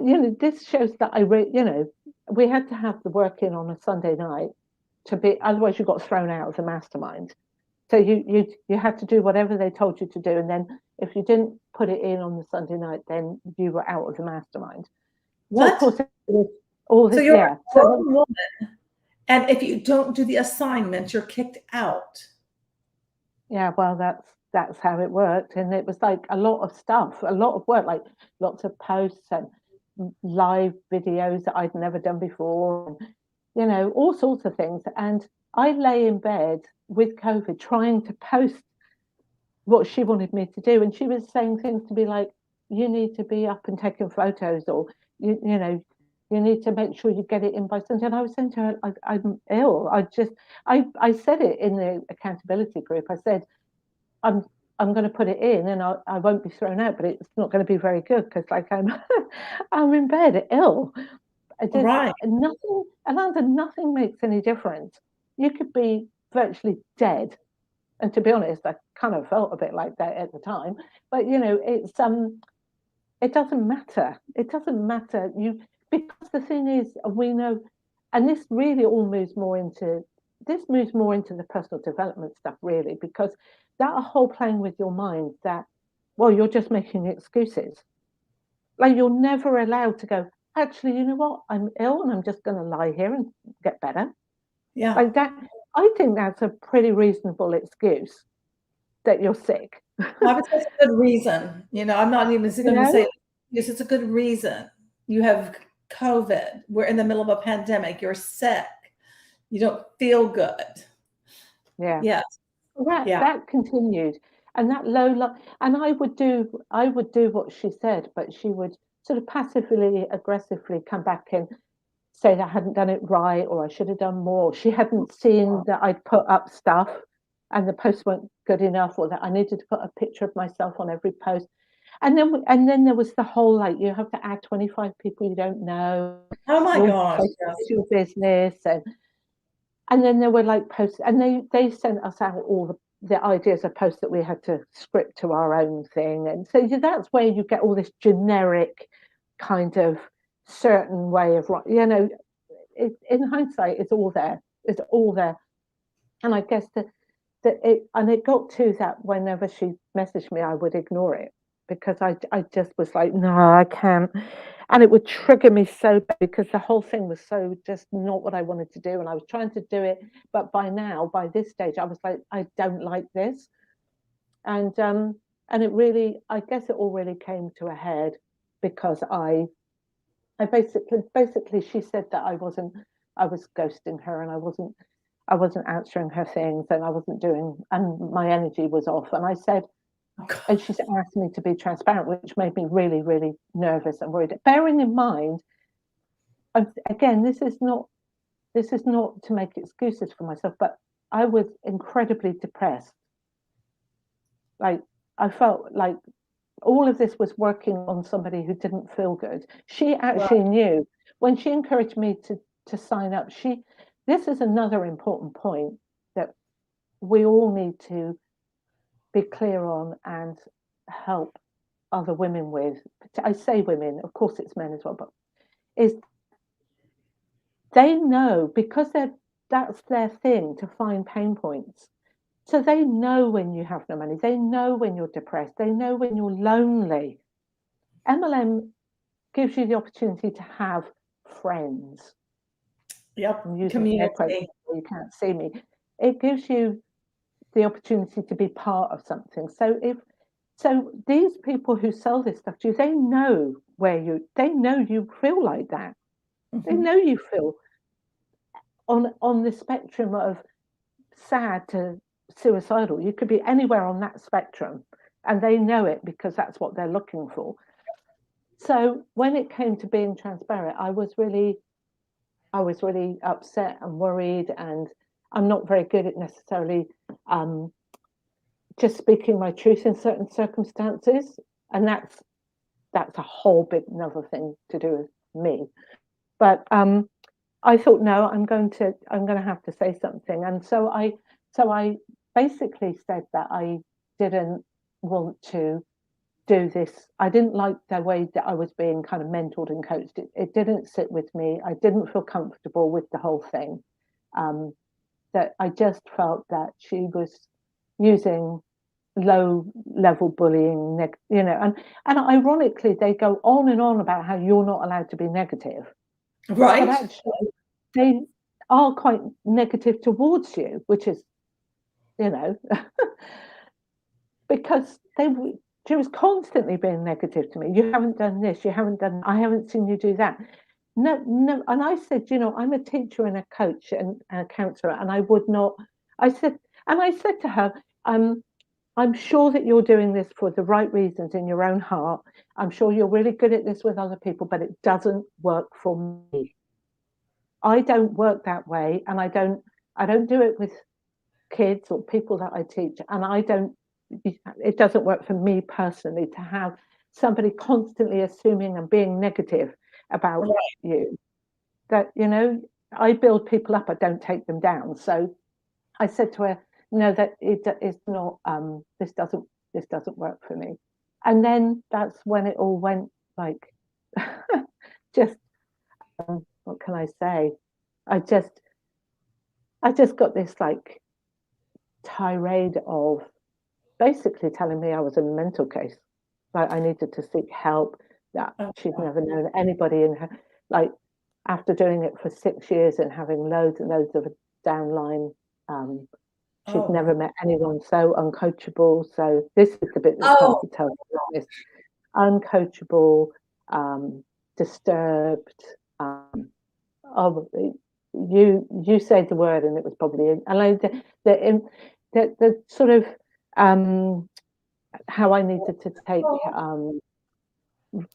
you know, this shows that you know, we had to have the work in on a Sunday night to be, otherwise you got thrown out of the mastermind. So you had to do whatever they told you to do, and then if you didn't put it in on the Sunday night, then you were out of the mastermind. What? So of course, all this, so you're yeah. a grown woman, and if you don't do the assignment, you're kicked out. Yeah, well, that's how it worked, and it was like a lot of stuff, a lot of work, like lots of posts and live videos that I'd never done before, and, you know, all sorts of things. And I lay in bed with COVID trying to post what she wanted me to do, and she was saying things to be like, "You need to be up and taking photos," or you know, "You need to make sure you get it in by Sunday." And I was saying to her, I'm ill. I said it in the accountability group. I said, I'm going to put it in, and I won't be thrown out, but it's not going to be very good because, like, I'm in bed ill. Right. Nothing, Alanda, nothing makes any difference. You could be virtually dead, and to be honest, I kind of felt a bit like that at the time. But you know, it doesn't matter. It doesn't matter. Because the thing is, we know, and this really all moves more into the personal development stuff, really, because that whole playing with your mind that, well, you're just making excuses. Like, you're never allowed to go, actually, you know what? I'm ill and I'm just going to lie here and get better. Yeah. Like that, I think that's a pretty reasonable excuse that you're sick. Well, I would say it's a good reason. You know, I'm not even going to say yes, it's a good reason. You have COVID. We're in the middle of a pandemic. You're sick. You don't feel good. Yeah. Yes. That continued, and that and I would do what she said, but she would sort of passively aggressively come back and say that I hadn't done it right, or I should have done more. She hadn't seen that I'd put up stuff and the posts weren't good enough, or that I needed to put a picture of myself on every post. And then there was the whole, like, you have to add 25 people you don't know. Oh my gosh. It's your business. And then there were like posts, and they sent us out all the ideas of posts that we had to script to our own thing. And so that's where you get all this generic kind of certain way of, you know, in hindsight, it's all there. It's all there. And I guess that it got to that whenever she messaged me, I would ignore it because I just was like, no, I can't. And it would trigger me so bad because the whole thing was so just not what I wanted to do. And I was trying to do it. But by this stage, I was like, I don't like this. And it really, I guess it all really came to a head because I basically, she said that I was ghosting her and I wasn't answering her things and I wasn't doing, and my energy was off. And I said, and she's asked me to be transparent, which made me really, really nervous and worried. Bearing in mind, again, this is not to make excuses for myself, but I was incredibly depressed. Like, I felt like all of this was working on somebody who didn't feel good. She actually knew when she encouraged me to sign up. This is another important point that we all need to be clear on and help other women with. I say women, of course it's men as well, but is they know, because that's their thing, to find pain points. So they know when you have no money, they know when you're depressed, they know when you're lonely. MLM gives you the opportunity to have friends. Yep. I'm using community. You can't see me. It gives you the opportunity to be part of something. So these people who sell this stuff to you, they know you feel like that. Mm-hmm. They know you feel on the spectrum of sad to suicidal. You could be anywhere on that spectrum, and they know it because that's what they're looking for. So when it came to being transparent, I was really upset and worried, and I'm not very good at necessarily just speaking my truth in certain circumstances, and that's a whole big another thing to do with me. But I thought, no, I'm going to have to say something, and so I basically said that I didn't want to do this. I didn't like the way that I was being kind of mentored and coached. It didn't sit with me. I didn't feel comfortable with the whole thing. That I just felt that she was using low level bullying, and ironically, they go on and on about how you're not allowed to be negative, Right. but actually, they are quite negative towards you, which is, because she was constantly being negative to me. You haven't done this. You haven't done. I haven't seen you do that. No, no. And I said, I'm a teacher and a coach and a counselor, and I would not. I said to her, I'm sure that you're doing this for the right reasons in your own heart. I'm sure you're really good at this with other people, but it doesn't work for me. I don't work that way, and I don't do it with kids or people that I teach, and it doesn't work for me personally to have somebody constantly assuming and being negative about you. That, I build people up, I don't take them down. So I said to her, no, that it's not, this doesn't work for me. And then that's when it all went like, just, what can I say? I just got this like tirade of basically telling me I was a mental case, like I needed to seek help, that she'd never known anybody in her, like after doing it for 6 years and having loads and loads of downline, she'd never met anyone so uncoachable. So this is the bit that's hard to tell, is uncoachable, disturbed. You said the word, and it was probably, and like the sort of how I needed to take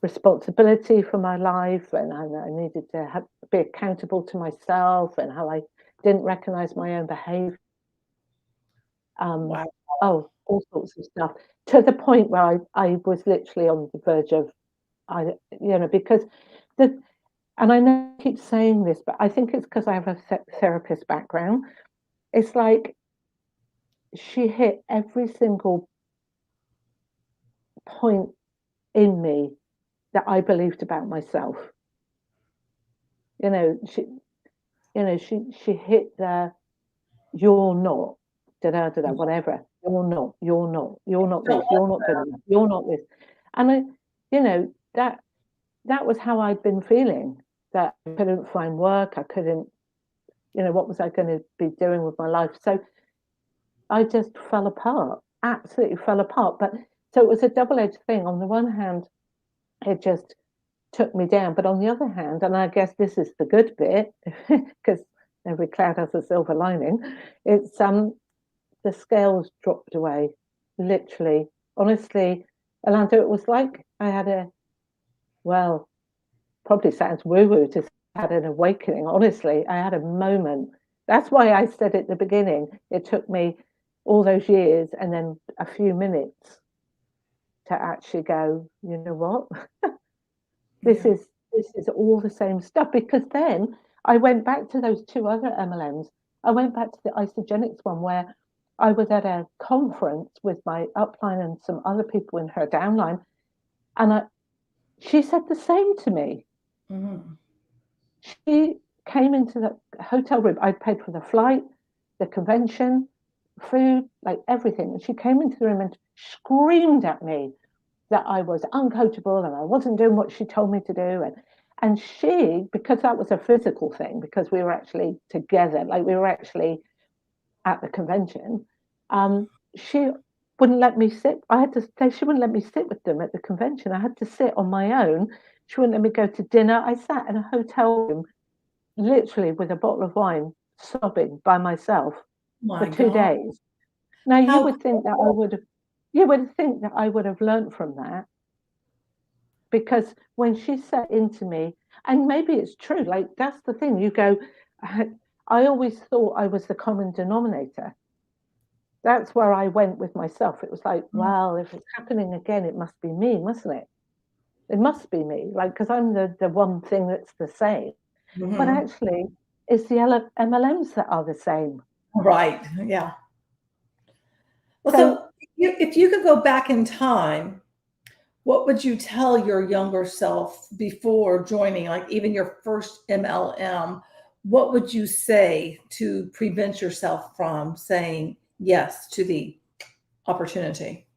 responsibility for my life, and I needed to be accountable to myself, and how I didn't recognize my own behavior. All sorts of stuff, to the point where I was literally on the verge of, because and I know I keep saying this, but I think it's because I have a therapist background. It's like she hit every single point in me that I believed about myself. She hit the, you're not, whatever. You're not this, you're not good enough, you're not this. And that was how I'd been feeling, that I couldn't find work, I couldn't, what was I going to be doing with my life? So I just fell apart, absolutely fell apart. But so it was a double-edged thing. On the one hand, it just took me down, but on the other hand, and I guess this is the good bit, because every cloud has a silver lining, it's the scales dropped away, literally. Honestly, Orlando, it was like I had probably sounds woo-woo to had an awakening. Honestly, I had a moment. That's why I said at the beginning, it took me all those years and then a few minutes to actually go, you know what? This is all the same stuff. Because then I went back to those two other MLMs. I went back to the isogenics one, where I was at a conference with my upline and some other people in her downline, and she said the same to me. Mm-hmm. She came into the hotel room. I paid for the flight, the convention, food, like everything. And she came into the room and screamed at me that I was uncoachable and I wasn't doing what she told me to do. And she, because that was a physical thing, because we were actually together, like we were actually at the convention, she wouldn't let me sit. I had to stay. She wouldn't let me sit with them at the convention. I had to sit on my own. She wouldn't let me go to dinner. I sat in a hotel room, literally with a bottle of wine, sobbing by myself for 2 days. Now you would think that I would have learned from that, because when she sat into me, and maybe it's true, like that's the thing. You go, I always thought I was the common denominator. that's where I went with myself. It was like, well, if it's happening again, it must be me, mustn't it? It must be me, like, because I'm the one thing that's the same. But actually, it's the MLMs that are the same. Right. Yeah. Well, so if you could go back in time, what would you tell your younger self before joining, like even your first MLM? What would you say to prevent yourself from saying yes to the opportunity?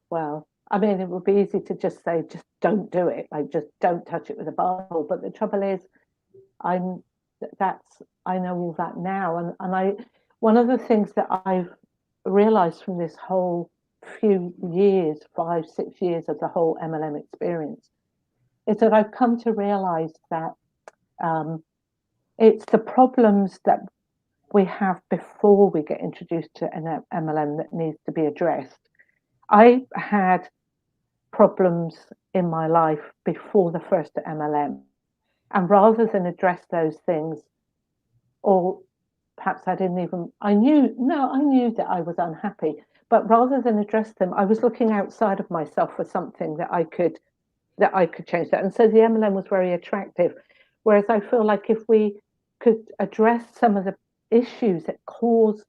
Well, I mean, it would be easy to just say, just don't do it, like just don't touch it with a Bible. But the trouble is, I know all that now, and one of the things that I've realized from this whole few years, 5-6 years of the whole MLM experience, is that I've come to realize that it's the problems that we have before we get introduced to an MLM that needs to be addressed. I had problems in my life before the first MLM, and rather than address those things, or perhaps I knew that I was unhappy, but rather than address them, I was looking outside of myself for something that I could change that. And so the MLM was very attractive. Whereas I feel like if we could address some of the issues that cause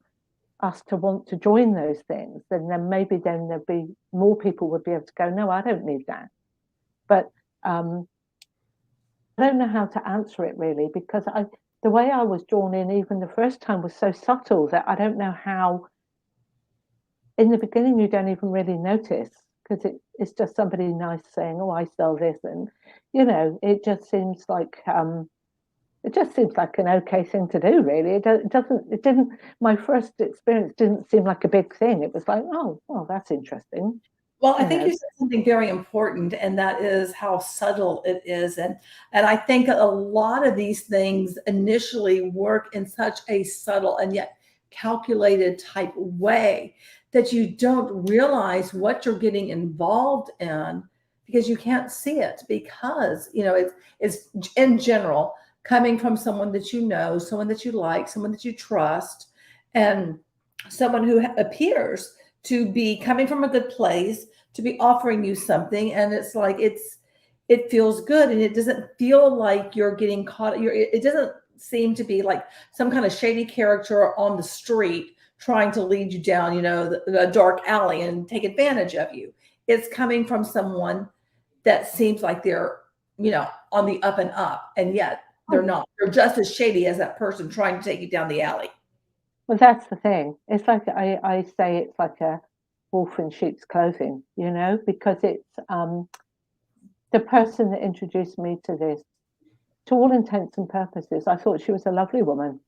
us to want to join those things, then maybe there'd be more people would be able to go, no, I don't need that. But I don't know how to answer it really, because the way I was drawn in even the first time was so subtle that I don't know how. In the beginning, you don't even really notice, because it's just somebody nice saying, "Oh, I sell this," and it just seems like an okay thing to do. Really, it didn't. My first experience didn't seem like a big thing. It was like, oh, well, that's interesting. Well, I think you said something very important, and that is how subtle it is. And I think a lot of these things initially work in such a subtle and yet calculated type way that you don't realize what you're getting involved in, because you can't see it, because it's in general coming from someone that you know, someone that you like, someone that you trust, and someone who appears to be coming from a good place, to be offering you something. And it's like, it feels good, and it doesn't feel like you're getting caught. It doesn't seem to be like some kind of shady character on the street trying to lead you down, the dark alley and take advantage of you. It's coming from someone that seems like they're, on the up and up, and yet they're not. They're just as shady as that person trying to take you down the alley. Well, that's the thing. It's like I say, it's like a wolf in sheep's clothing, because it's the person that introduced me to this. To all intents and purposes, I thought she was a lovely woman,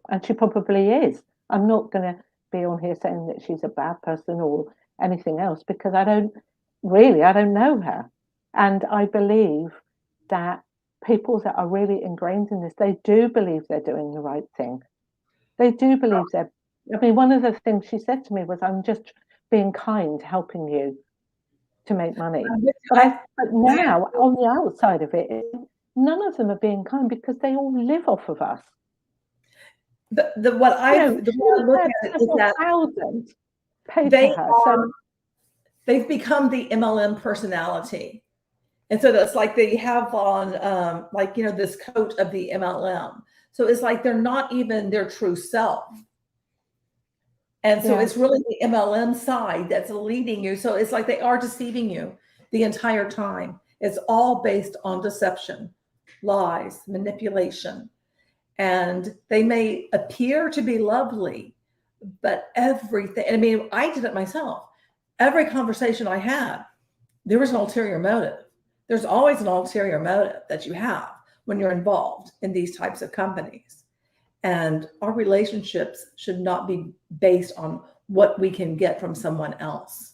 and she probably is. I'm not going to be on here saying that she's a bad person or anything else, because I don't know her. And I believe that people that are really ingrained in this, they do believe they're doing the right thing. They do believe one of the things she said to me was, I'm just being kind, helping you to make money. But now, on the outside of it, none of them are being kind, because they all live off of us. What I look at it is that thousands paid to her. They've become the MLM personality. And so that's like they have on, this coat of the MLM. So it's like they're not even their true self. And so it's really the MLM side that's leading you. So it's like they are deceiving you the entire time. It's all based on deception, lies, manipulation. And they may appear to be lovely, but everything, I did it myself. Every conversation I had, there was an ulterior motive. There's always an ulterior motive that you have when you're involved in these types of companies. And our relationships should not be based on what we can get from someone else.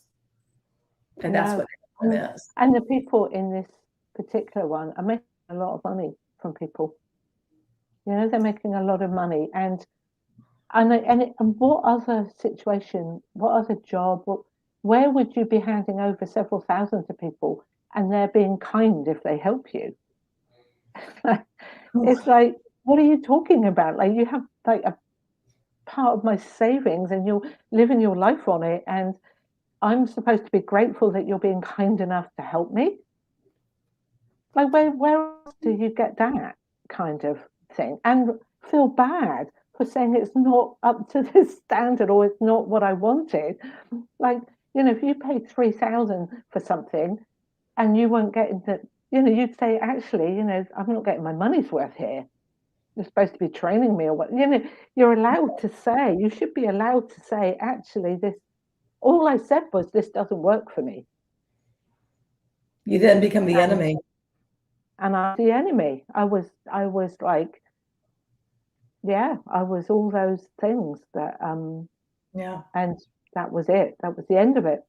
And that's what it is. And the people in this particular one are making a lot of money from people. They're making a lot of money. And what other situation, what other job, where would you be handing over several thousand to people and they're being kind if they help you? It's like, what are you talking about? Like, you have like a part of my savings, and you're living your life on it, and I'm supposed to be grateful that you're being kind enough to help me. Like, where else do you get that kind of thing? And feel bad for saying it's not up to this standard, or it's not what I wanted. Like, if you paid 3,000 for something and you weren't getting the, you'd say, actually, I'm not getting my money's worth here. You're supposed to be training me, or what? You're allowed to say, you should be allowed to say, actually, all I said was, this doesn't work for me. You then become the enemy. And I'm the enemy. I was like, yeah, I was all those things that, yeah. And that was it. That was the end of it.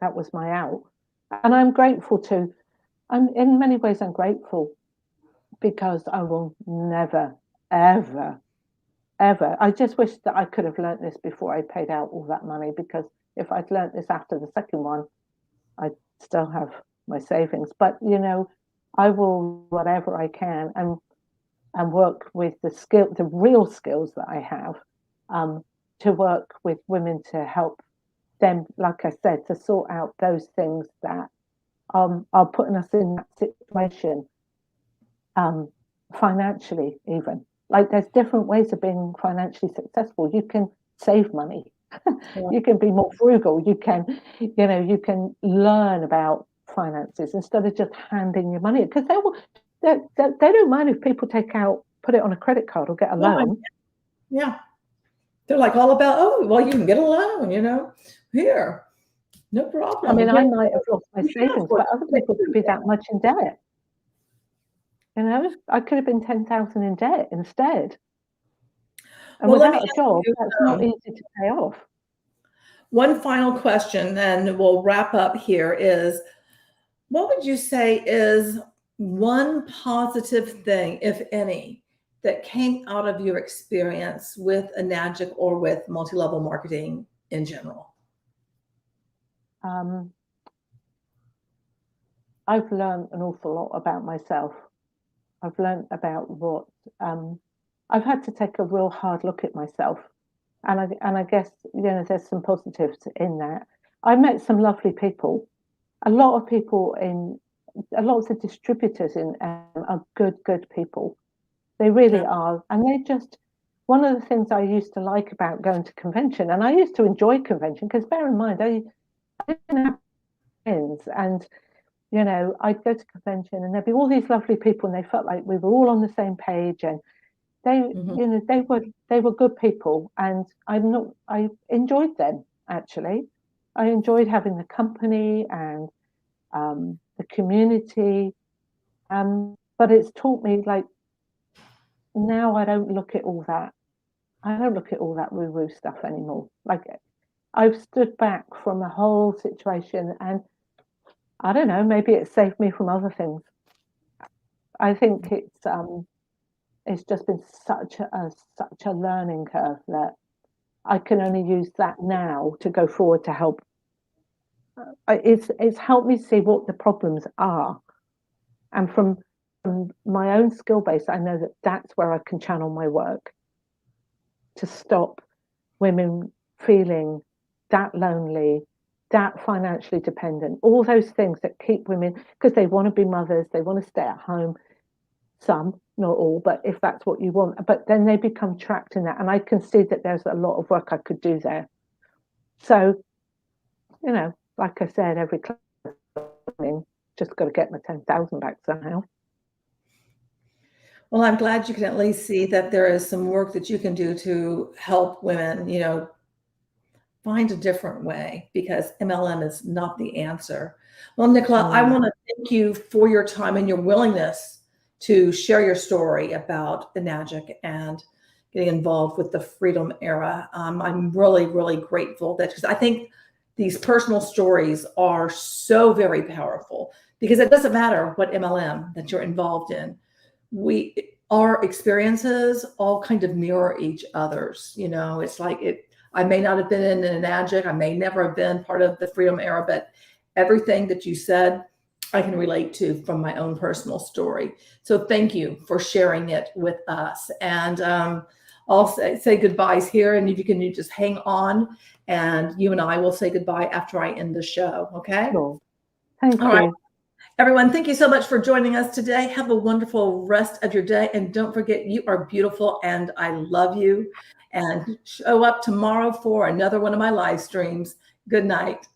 That was my out. And I'm grateful in many ways, I'm grateful, because I will never, ever, ever. I just wish that I could have learnt this before I paid out all that money, because if I'd learnt this after the second one, I'd still have my savings. But, I will whatever I can and work with the real skills that I have, to work with women to help them, like I said, to sort out those things that are putting us in that situation, financially even. Like, there's different ways of being financially successful. You can save money. Yeah. You can be more frugal. You can learn about finances instead of just handing your money, because they don't mind if people put it on a credit card or get a loan. Yeah. They're like all about, oh, well, you can get a loan, here, no problem. I mean, I might have lost my savings, but other people could be that much in debt. I could have been 10,000 in debt instead. And without a job, that's not easy to pay off. One final question, and we'll wrap up here, is what would you say is one positive thing, if any, that came out of your experience with Enagic or with multi-level marketing in general? I've learned an awful lot about myself. I've learned about what I've had to take a real hard look at myself, and I guess there's some positives in that. I met some lovely people. A lot of the distributors are good people. They really are, and they just. One of the things I used to like about going to convention, and I used to enjoy convention, because bear in mind, I didn't have friends, and I'd go to convention and there'd be all these lovely people, and they felt like we were all on the same page, and they were good people, and I enjoyed them, actually. I enjoyed having the company and the community, but it's taught me, like, now I don't look at all that woo-woo stuff anymore. Like, I've stood back from the whole situation, and I don't know, maybe it saved me from other things. I think it's just been such a learning curve that I can only use that now to go forward to help. It's helped me see what the problems are, and from my own skill base, I know that that's where I can channel my work to stop women feeling that lonely, that financially dependent, all those things that keep women, because they want to be mothers, they want to stay at home, some, not all, but if that's what you want, but then they become trapped in that. And I can see that there's a lot of work I could do there. So, like I said, every class, just got to get my 10,000 back somehow. Well, I'm glad you can at least see that there is some work that you can do to help women, find a different way, because MLM is not the answer. Well, Nicola, I want to thank you for your time and your willingness to share your story about Enagic and getting involved with the Freedom Era. I'm really, really grateful because I think these personal stories are so very powerful, because it doesn't matter what MLM that you're involved in. Our experiences all kind of mirror each other's. It's like I may not have been in an Enagic, I may never have been part of the Freedom Era, but everything that you said, I can relate to from my own personal story. So thank you for sharing it with us. And I'll say goodbyes here, and if you just hang on, and you and I will say goodbye after I end the show. Okay. Sure. Thank All you. right. Everyone, thank you so much for joining us today. Have a wonderful rest of your day. And don't forget, you are beautiful and I love you. And show up tomorrow for another one of my live streams. Good night.